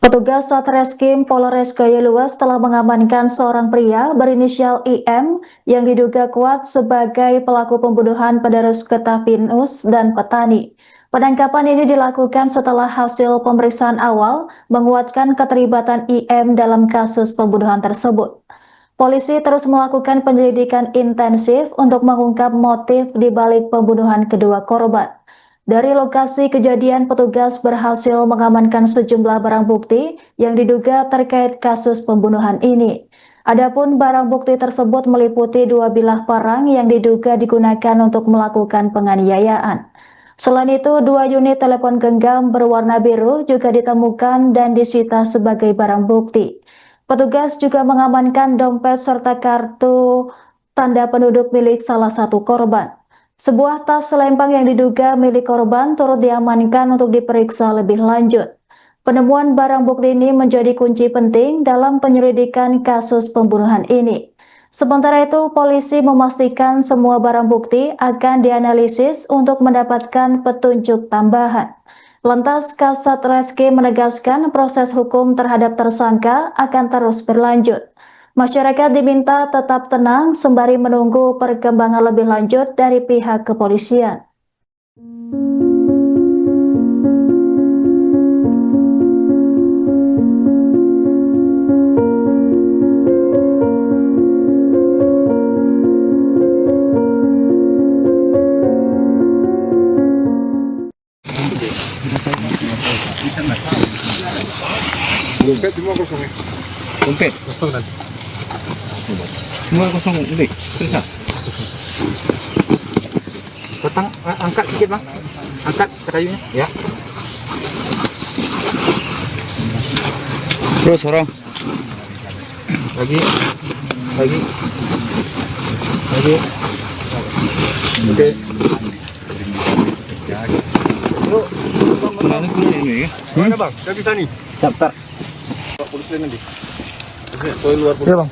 Petugas Satreskrim Polres Gaya Luas telah mengamankan seorang pria berinisial IM yang diduga kuat sebagai pelaku pembunuhan penerus getah pinus dan petani. Penangkapan ini dilakukan setelah hasil pemeriksaan awal menguatkan keterlibatan IM dalam kasus pembunuhan tersebut. Polisi terus melakukan penyelidikan intensif untuk mengungkap motif di balik pembunuhan kedua korban. Dari lokasi kejadian, petugas berhasil mengamankan sejumlah barang bukti yang diduga terkait kasus pembunuhan ini. Adapun barang bukti tersebut meliputi 2 bilah parang yang diduga digunakan untuk melakukan penganiayaan. Selain itu, 2 unit telepon genggam berwarna biru juga ditemukan dan disita sebagai barang bukti. Petugas juga mengamankan dompet serta kartu tanda penduduk milik salah satu korban. Sebuah tas selempang yang diduga milik korban turut diamankan untuk diperiksa lebih lanjut. Penemuan barang bukti ini menjadi kunci penting dalam penyelidikan kasus pembunuhan ini. Sementara itu, polisi memastikan semua barang bukti akan dianalisis untuk mendapatkan petunjuk tambahan. Lantas, Kasat Reskrim menegaskan proses hukum terhadap tersangka akan terus berlanjut. Masyarakat diminta tetap tenang sembari menunggu perkembangan lebih lanjut dari pihak kepolisian. Dompet semua kosong ya? Dompet Kosong nanti. semua kosong ini susah. Petang, angkat sedikit bang. Angkat kayunya. Ya. Terus orang Lagi. Lagi. Oke. Yuk. mana ini ya? Mana bang? Saya bisa nih. Daftar. Polisi nanti. Soal luar polisi. Ya bang.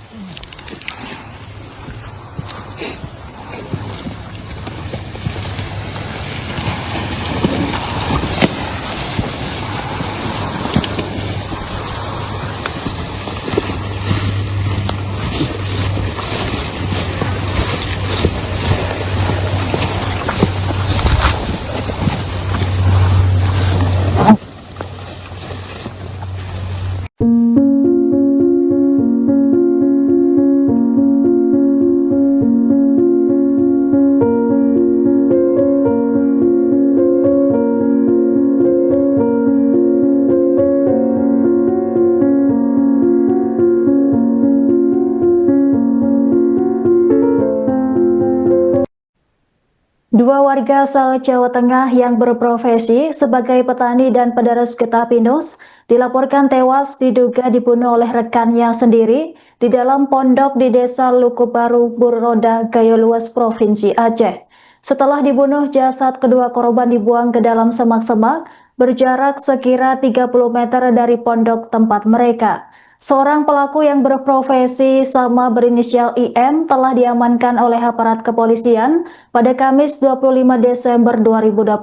Dua warga asal Jawa Tengah yang berprofesi sebagai petani dan pederus getah pinus dilaporkan tewas diduga dibunuh oleh rekannya sendiri di dalam pondok di Desa Lukubaru, Burroda, Gayo Luas, Provinsi Aceh. Setelah dibunuh, jasad kedua korban dibuang ke dalam semak-semak berjarak sekira 30 meter dari pondok tempat mereka. Seorang pelaku yang berprofesi sama berinisial IM telah diamankan oleh aparat kepolisian pada Kamis 25 Desember 2025.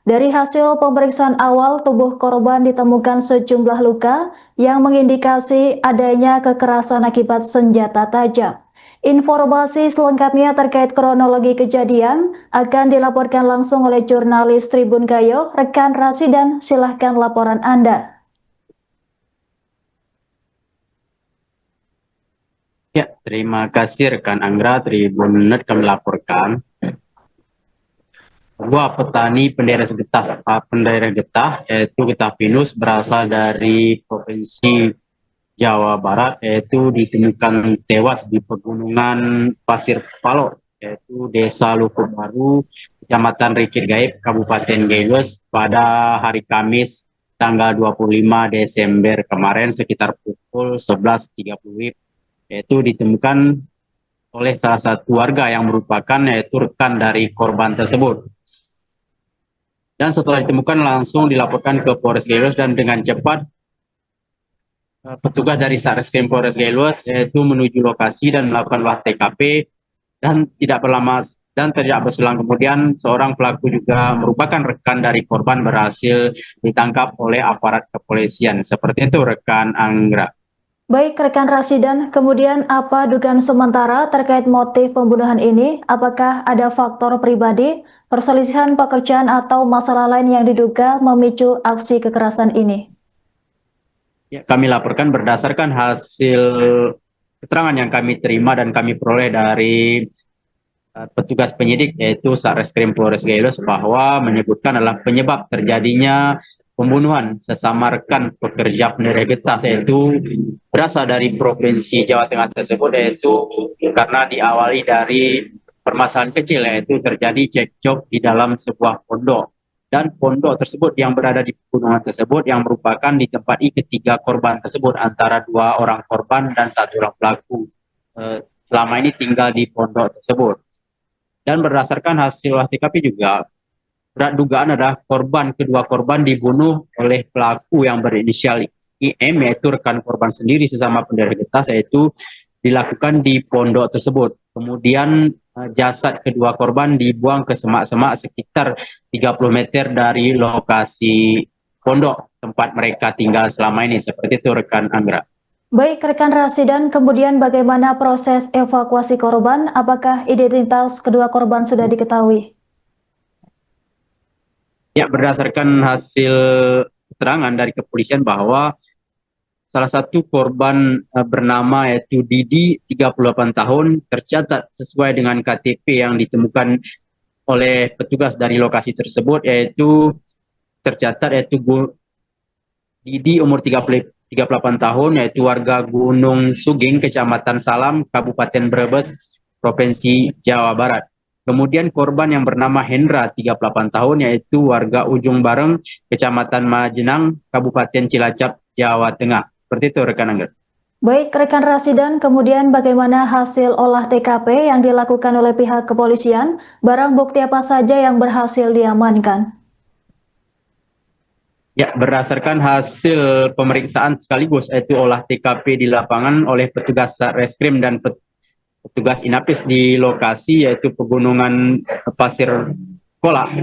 Dari hasil pemeriksaan awal, tubuh korban ditemukan sejumlah luka yang mengindikasi adanya kekerasan akibat senjata tajam. Informasi selengkapnya terkait kronologi kejadian akan dilaporkan langsung oleh jurnalis Tribun Gayo, rekan Rasidan. Silahkan laporan Anda. Ya, terima kasih rekan Anggra. Tribun.net kami laporkan bahwa petani penderes getah yaitu getah pinus berasal dari Provinsi Jawa Barat, yaitu ditemukan tewas di pegunungan Pasir Palo, yaitu Desa Lukubaru, Kecamatan Rikir Gaib, Kabupaten Gayo pada hari Kamis tanggal 25 Desember kemarin sekitar pukul 11.30 yaitu ditemukan oleh salah satu warga yang merupakan yaitu rekan dari korban tersebut. Dan setelah ditemukan langsung dilaporkan ke Polres Gayo dan dengan cepat petugas dari Satreskrim Polres Gayo yaitu menuju lokasi dan melakukan olah TKP dan Dan tidak berselang kemudian seorang pelaku juga merupakan rekan dari korban berhasil ditangkap oleh aparat kepolisian. Seperti itu rekan Anggra. Baik, rekan Rasidan, kemudian apa dugaan sementara terkait motif pembunuhan ini? Apakah ada faktor pribadi, perselisihan pekerjaan, atau masalah lain yang diduga memicu aksi kekerasan ini? Ya, kami laporkan berdasarkan hasil keterangan yang kami terima dan kami peroleh dari petugas penyidik yaitu Satreskrim Polres Gayo Luas bahwa menyebutkan adalah penyebab terjadinya pembunuhan sesama rekan pekerja pendere getah yaitu berasal dari Provinsi Jawa Tengah tersebut, yaitu karena diawali dari permasalahan kecil yaitu terjadi cekcok di dalam sebuah pondok, dan pondok tersebut yang berada di pegunungan tersebut yang merupakan ditempati ketiga korban tersebut antara 2 orang korban dan 1 orang pelaku selama ini tinggal di pondok tersebut. Dan berdasarkan hasil olah TKP juga berat dugaan adalah kedua korban dibunuh oleh pelaku yang berinisial IM, yaitu rekan korban sendiri sesama pendere getah, yaitu dilakukan di pondok tersebut. Kemudian jasad kedua korban dibuang ke semak-semak sekitar 30 meter dari lokasi pondok tempat mereka tinggal selama ini. Seperti itu rekan Anggra. Baik, rekan Rasidan, kemudian bagaimana proses evakuasi korban? Apakah identitas kedua korban sudah diketahui? Ya, berdasarkan hasil keterangan dari kepolisian bahwa salah satu korban bernama yaitu Didi, 38 tahun, tercatat sesuai dengan KTP yang ditemukan oleh petugas dari lokasi tersebut, yaitu tercatat yaitu Didi umur 38 tahun, yaitu warga Gunung Suging, Kecamatan Salam, Kabupaten Brebes, Provinsi Jawa Barat. Kemudian korban yang bernama Hendra, 38 tahun, yaitu warga Ujung Bareng, Kecamatan Majenang, Kabupaten Cilacap, Jawa Tengah. Seperti itu rekan Angga. Baik, rekan Rasidan, kemudian bagaimana hasil olah TKP yang dilakukan oleh pihak kepolisian? Barang bukti apa saja yang berhasil diamankan? Ya, berdasarkan hasil pemeriksaan sekaligus yaitu olah TKP di lapangan oleh petugas Satreskrim dan petugas Inapis di lokasi yaitu Pegunungan Pasir Kolak,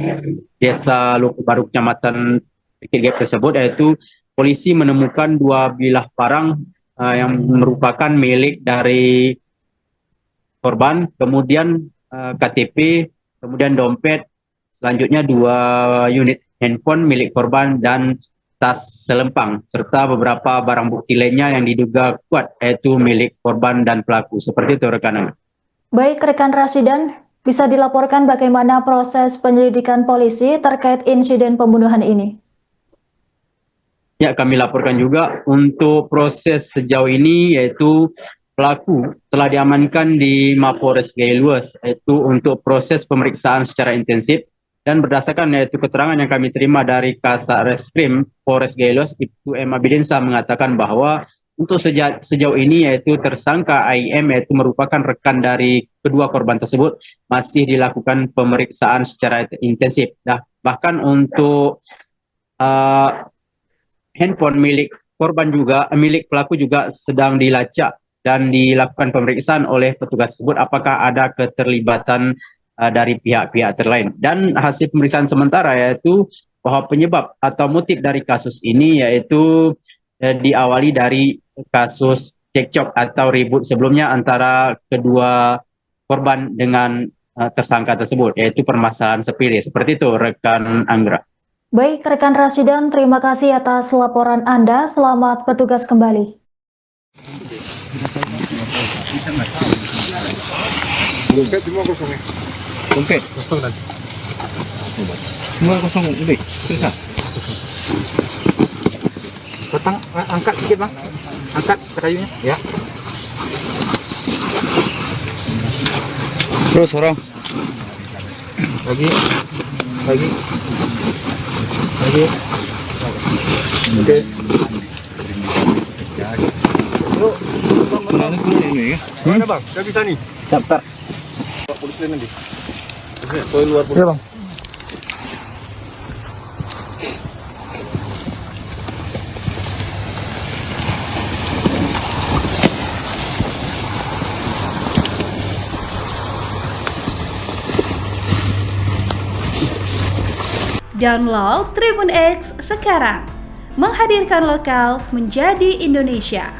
Desa Luku Baru, Kecamatan Bukit Gap tersebut, yaitu polisi menemukan 2 bilah parang yang merupakan milik dari korban, kemudian KTP, kemudian dompet, selanjutnya 2 unit handphone milik korban dan tas selempang, serta beberapa barang bukti lainnya yang diduga kuat yaitu milik korban dan pelaku. Seperti itu rekan. Baik, rekan Rasidan, bisa dilaporkan bagaimana proses penyelidikan polisi terkait insiden pembunuhan ini? Ya, kami laporkan juga untuk proses sejauh ini yaitu pelaku telah diamankan di Mapolres Gayo Luas, yaitu untuk proses pemeriksaan secara intensif. Dan berdasarkan yaitu keterangan yang kami terima dari Kasareskrim Polres Gayo Luas, Ibtu M. Abidinsa mengatakan bahwa untuk sejauh ini yaitu tersangka AIM yaitu merupakan rekan dari kedua korban tersebut masih dilakukan pemeriksaan secara intensif. Bahkan untuk handphone milik korban juga, milik pelaku juga sedang dilacak dan dilakukan pemeriksaan oleh petugas tersebut apakah ada keterlibatan dari pihak-pihak terlain. Dan hasil pemeriksaan sementara yaitu bahwa penyebab atau motif dari kasus ini yaitu diawali dari kasus cekcok atau ribut sebelumnya antara kedua korban dengan tersangka tersebut, yaitu permasalahan sepele. Seperti itu rekan Anggra. Baik, rekan Rasidan, terima kasih atas laporan Anda. Selamat bertugas kembali. Dompet semua kosong ya? Dompet? Kosong nanti. Semua kosong lebih? Susah? Datang, angkat sedikit bang. Angkat kayunya. Ya. Terus orang? Lagi. Lagi. Oke. Yuk. Mana ini ya? Mana bang? Saya bisa nih. Daftar. Polisi lain nanti. Soal luar polisi. Iya bang. Download Tribun X sekarang. Menghadirkan lokal menjadi Indonesia.